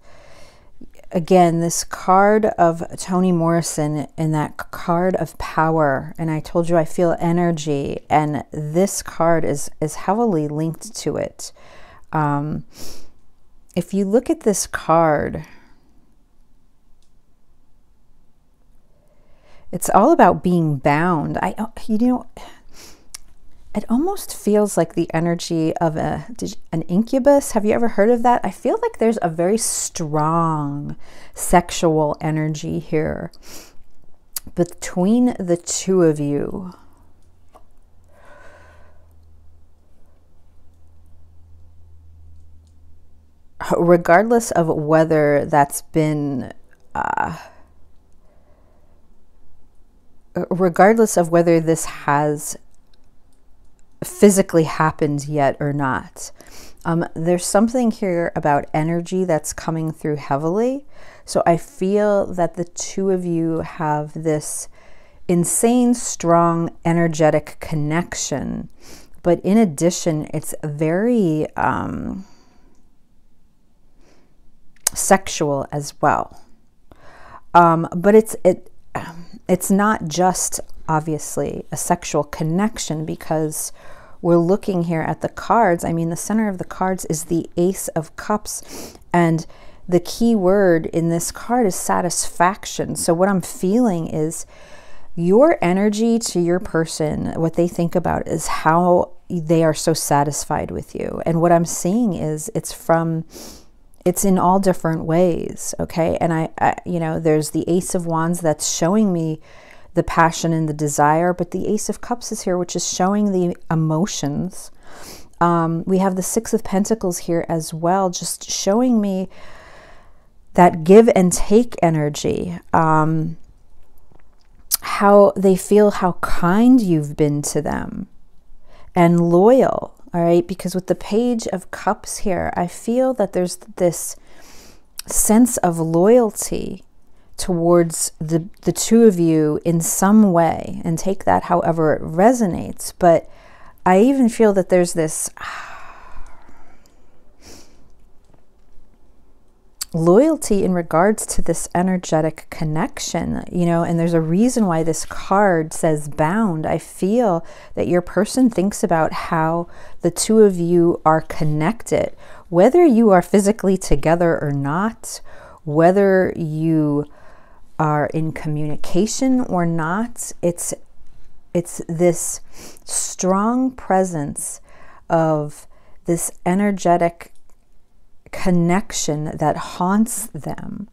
again, this card of Toni Morrison and that card of power. And I told you I feel energy, and this card is heavily linked to it. If you look at this card, it's all about being bound. It almost feels like the energy of an incubus. Have you ever heard of that? I feel like there's a very strong sexual energy here between the two of you. Regardless of whether that's been... regardless of whether this has physically happened yet or not. There's something here about energy that's coming through heavily. So I feel that the two of you have this insane, strong, energetic connection. But in addition, it's very, sexual as well. But it's not just obviously a sexual connection, because we're looking here at the cards. I mean, the center of the cards is the Ace of Cups, and the key word in this card is satisfaction. So what I'm feeling is your energy to your person, what they think about is how they are so satisfied with you. And what I'm seeing is it's in all different ways, okay? And I there's the Ace of Wands that's showing me the passion and the desire, but the Ace of Cups is here, which is showing the emotions. We have the Six of Pentacles here as well, just showing me that give and take energy, how they feel, how kind you've been to them, and loyal. All right, because with the Page of Cups here, I feel that there's this sense of loyalty towards the two of you in some way, and take that however it resonates. But I even feel that there's this loyalty in regards to this energetic connection, and there's a reason why this card says bound. I feel that your person thinks about how the two of you are connected, whether you are physically together or not, whether you are in communication or not. It's this strong presence of this energetic connection that haunts them,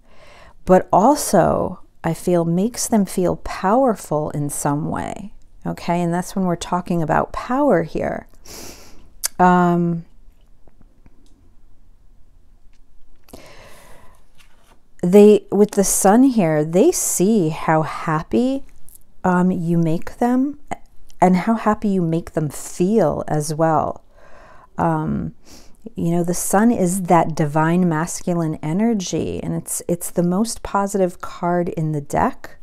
but also I feel makes them feel powerful in some way. Okay, and that's when we're talking about power here. With the Sun here, they see how happy you make them, and how happy you make them feel as well. The Sun is that divine masculine energy, and it's the most positive card in the deck.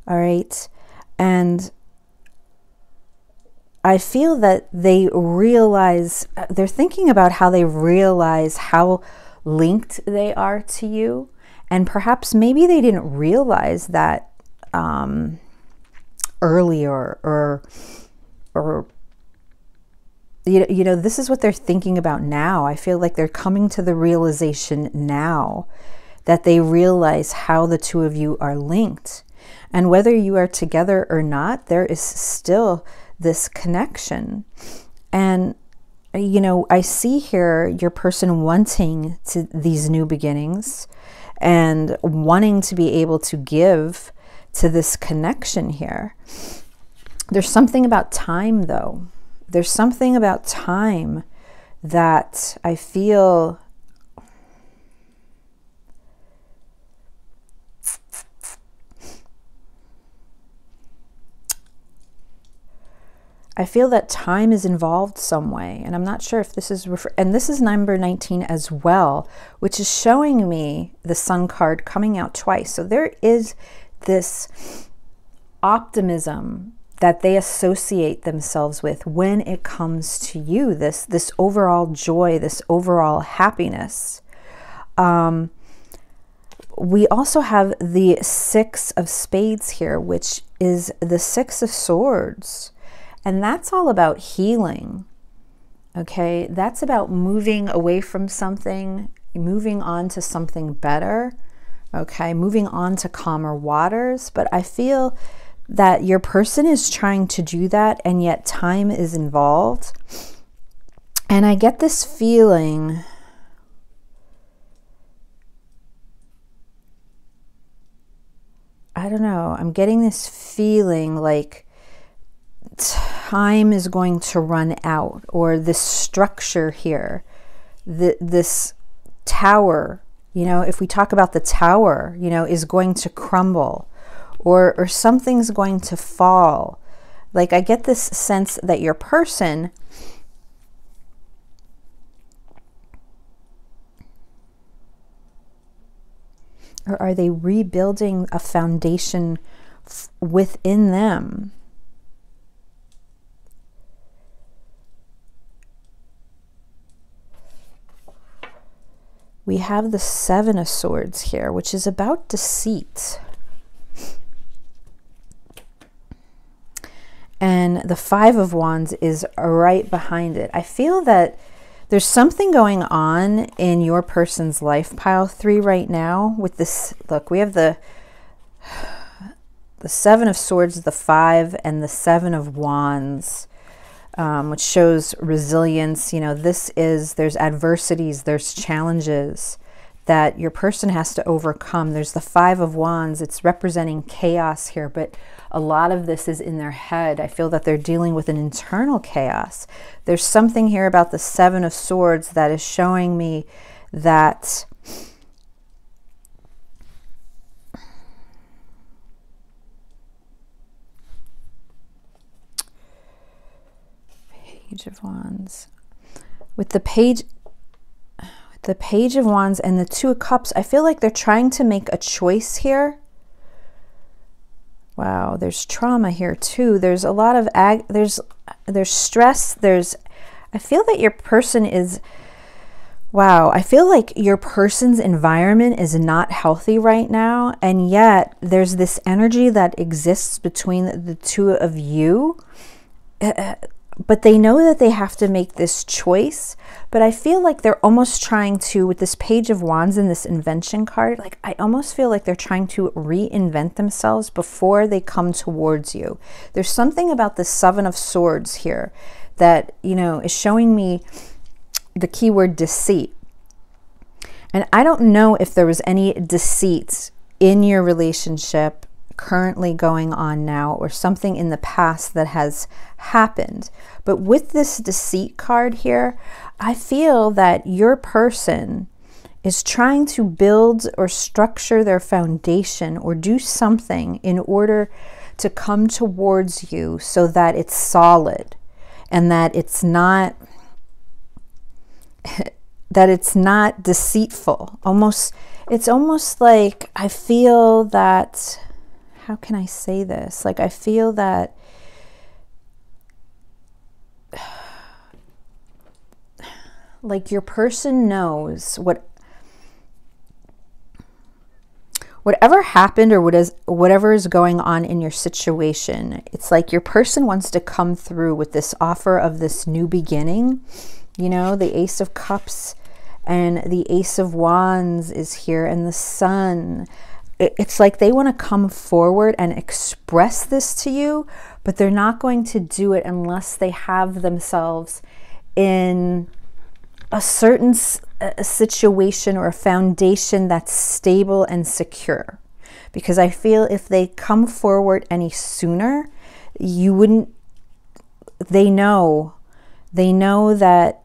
All right. And I feel that they realize, they're thinking about how they realize how linked they are to you. And perhaps maybe they didn't realize that earlier, or this is what they're thinking about now. I feel like they're coming to the realization now that they realize how the two of you are linked. And whether you are together or not, there is still this connection. And, I see here your person wanting to these new beginnings and wanting to be able to give to this connection here. There's something about time, though. There's something about time that I feel that time is involved some way, and I'm not sure if this is and this is number 19 as well, which is showing me the Sun card coming out twice. So there is this optimism that they associate themselves with when it comes to you, this overall joy, this overall happiness. We also have the Six of Spades here, which is the Six of Swords. And that's all about healing, okay? That's about moving away from something, moving on to something better, okay? Moving on to calmer waters. But I feel that your person is trying to do that, and yet time is involved. And I get this feeling, I don't know, I'm getting this feeling like time is going to run out, or this structure here, this tower, if we talk about the tower, is going to crumble, or something's going to fall. Like, I get this sense that your person or are they rebuilding a foundation within them? we have the Seven of Swords here, which is about deceit. And the Five of Wands is right behind it. I feel that there's something going on in your person's life, pile 3, right now with this. Look, we have the Seven of Swords, the 5, and the Seven of Wands, which shows resilience. You know, there's adversities, there's challenges that your person has to overcome. There's the Five of Wands. It's representing chaos here, but a lot of this is in their head. I feel that they're dealing with an internal chaos. There's something here about the Seven of Swords that is showing me that Page of Wands. With the Page of Wands and the Two of Cups, I feel like they're trying to make a choice here. Wow, there's trauma here too. There's a lot of there's stress. I feel that your person is, wow, I feel like your person's environment is not healthy right now, and yet there's this energy that exists between the two of you. But they know that they have to make this choice. But I feel like they're almost trying to, with this Page of Wands and this invention card, like I almost feel like they're trying to reinvent themselves before they come towards you. There's something about the Seven of Swords here that, you know, is showing me the keyword deceit. And I don't know if there was any deceit in your relationship currently going on now, or something in the past that has happened. But with this deceit card here, I feel that your person is trying to build or structure their foundation or do something in order to come towards you so that it's solid and that it's not deceitful. It's almost like I feel that, how can I say this? Like I feel that like your person knows whatever happened or whatever is going on in your situation. It's like your person wants to come through with this offer of this new beginning. You know, the Ace of Cups and the Ace of Wands is here, and the Sun. It's like they want to come forward and express this to you, but they're not going to do it unless they have themselves in a certain situation or a foundation that's stable and secure. Because I feel if they come forward any sooner, you wouldn't, they know that,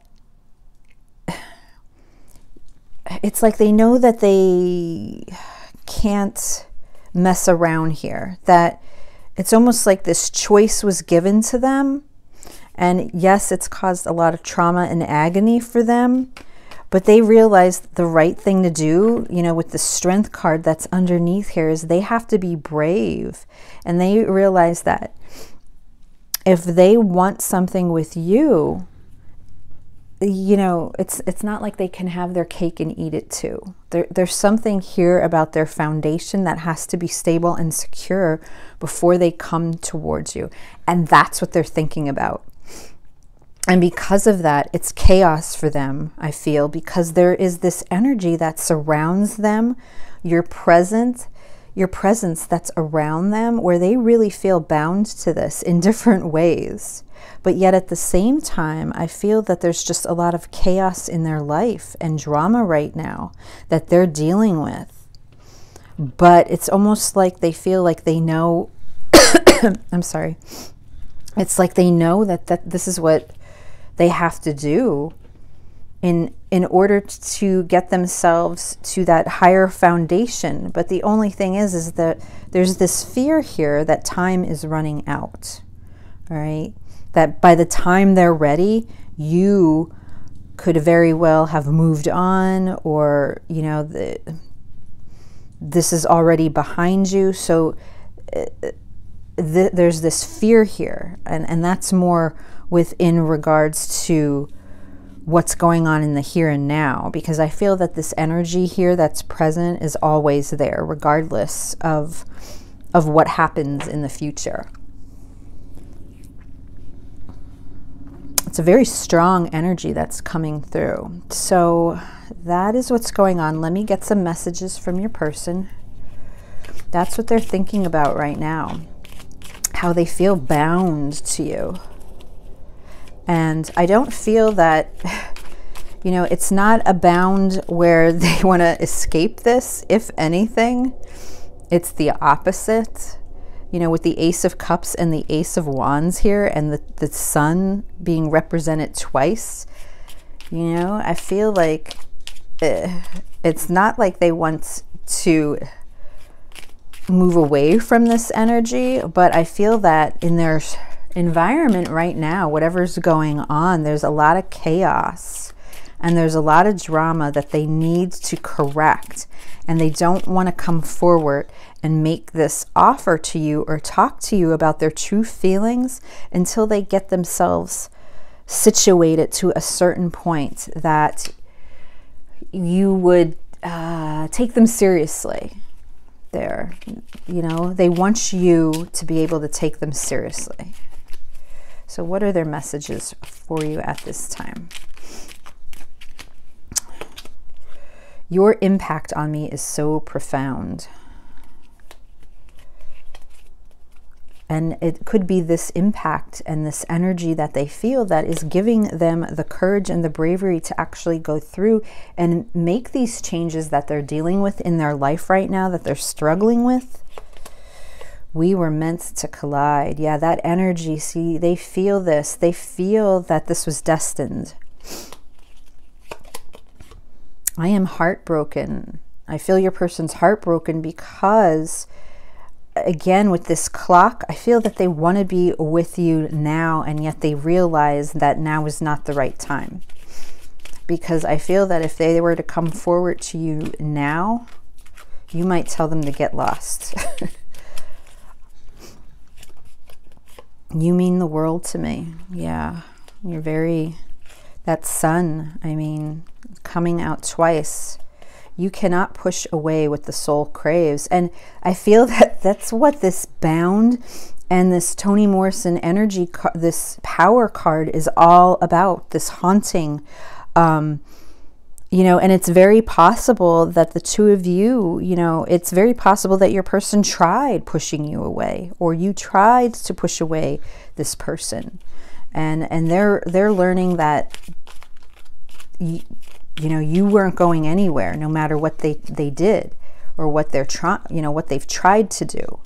it's like they know that they can't mess around here, that it's almost like this choice was given to them, and yes, it's caused a lot of trauma and agony for them, but they realized the right thing to do, you know, with the Strength card that's underneath here, is they have to be brave, and they realize that if they want something with you, you know, it's not like they can have their cake and eat it too. There's something here about their foundation that has to be stable and secure before they come towards you. And that's what they're thinking about. And because of that, it's chaos for them, I feel, because there is this energy that surrounds them, your presence that's around them, where they really feel bound to this in different ways. But yet at the same time, I feel that there's just a lot of chaos in their life and drama right now that they're dealing with. But it's almost like they feel like they know, I'm sorry. It's like they know that this is what they have to do in order to get themselves to that higher foundation. But the only thing is that there's this fear here that time is running out, all right? That by the time they're ready, you could very well have moved on, or, you know, this is already behind you. So there's this fear here, and that's more within regards to what's going on in the here and now, because I feel that this energy here that's present is always there, regardless of what happens in the future. It's a very strong energy that's coming through. So that is what's going on. Let me get some messages from your person. That's what they're thinking about right now. How they feel bound to you. And I don't feel that, you know, it's not a bound where they want to escape this. If anything, it's the opposite. You know, with the Ace of Cups and the Ace of Wands here, and the Sun being represented twice, you know, I feel like it's not like they want to move away from this energy, but I feel that in their environment right now, whatever's going on, there's a lot of chaos and there's a lot of drama that they need to correct, and they don't want to come forward and make this offer to you or talk to you about their true feelings until they get themselves situated to a certain point that you would take them seriously. There, you know, they want you to be able to take them seriously. So what are their messages for you at this time? Your impact on me is so profound. And it could be this impact and this energy that they feel that is giving them the courage and the bravery to actually go through and make these changes that they're dealing with in their life right now, that they're struggling with. We were meant to collide. Yeah, that energy, see, they feel this. They feel that this was destined. I am heartbroken. I feel your person's heartbroken because, again, with this clock, I feel that they want to be with you now, and yet they realize that now is not the right time. Because I feel that if they were to come forward to you now, you might tell them to get lost. You mean the world to me. Yeah, you're very, that Sun, I mean, coming out twice. You cannot push away what the soul craves. And I feel that that's what this bound and this Toni Morrison energy, this power card is all about, this haunting. You know, and it's very possible that the two of you, you know, it's very possible that your person tried pushing you away, or you tried to push away this person. And they're learning that, you know, you weren't going anywhere no matter what they did or what they're trying, you know, what they've tried to do.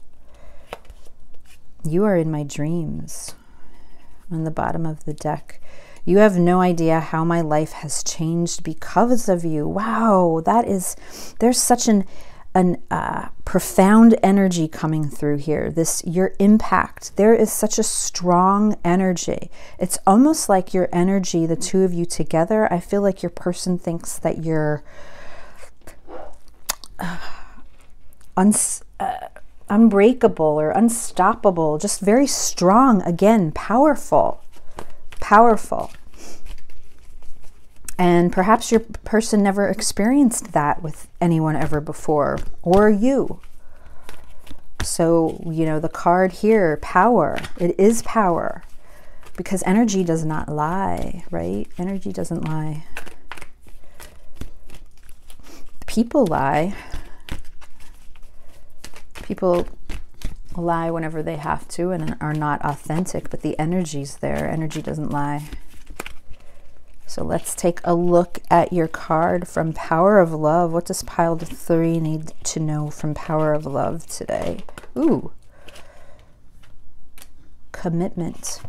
You are in my dreams. On the bottom of the deck, you have no idea how my life has changed because of you. Wow, that is, there's such an profound energy coming through here. This, your impact, there is such a strong energy. It's almost like your energy, the two of you together, I feel like your person thinks that you're unbreakable or unstoppable, just very strong, again, powerful. And perhaps your person never experienced that with anyone ever before, or you. So, you know, the card here, power, it is power, because energy does not lie, right? Energy doesn't lie. People lie. People lie whenever they have to and are not authentic, but the energy's there. Energy doesn't lie. So let's take a look at your card from Power of Love. What does pile 3 need to know from Power of Love today? Ooh. Commitment.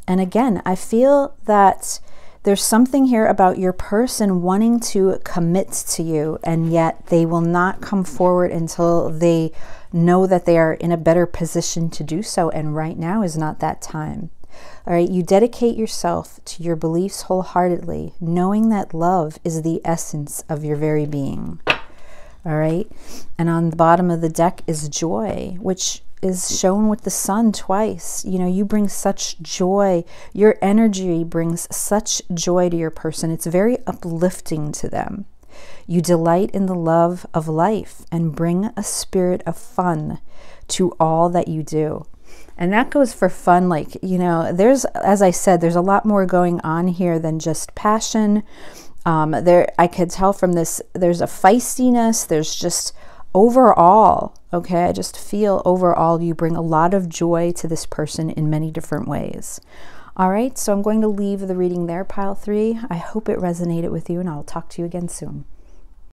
And again, I feel that there's something here about your person wanting to commit to you, and yet they will not come forward until they know that they are in a better position to do so. And right now is not that time. All right, you dedicate yourself to your beliefs wholeheartedly, knowing that love is the essence of your very being. All right, and on the bottom of the deck is joy, which is shown with the sun twice. You know, you bring such joy. Your energy brings such joy to your person. It's very uplifting to them. You delight in the love of life and bring a spirit of fun to all that you do. And that goes for fun. Like, you know, there's, as I said, there's a lot more going on here than just passion. I could tell from this, there's a feistiness, there's just overall, okay, I just feel overall you bring a lot of joy to this person in many different ways. All right, so I'm going to leave the reading there, pile 3. I hope it resonated with you, and I'll talk to you again soon.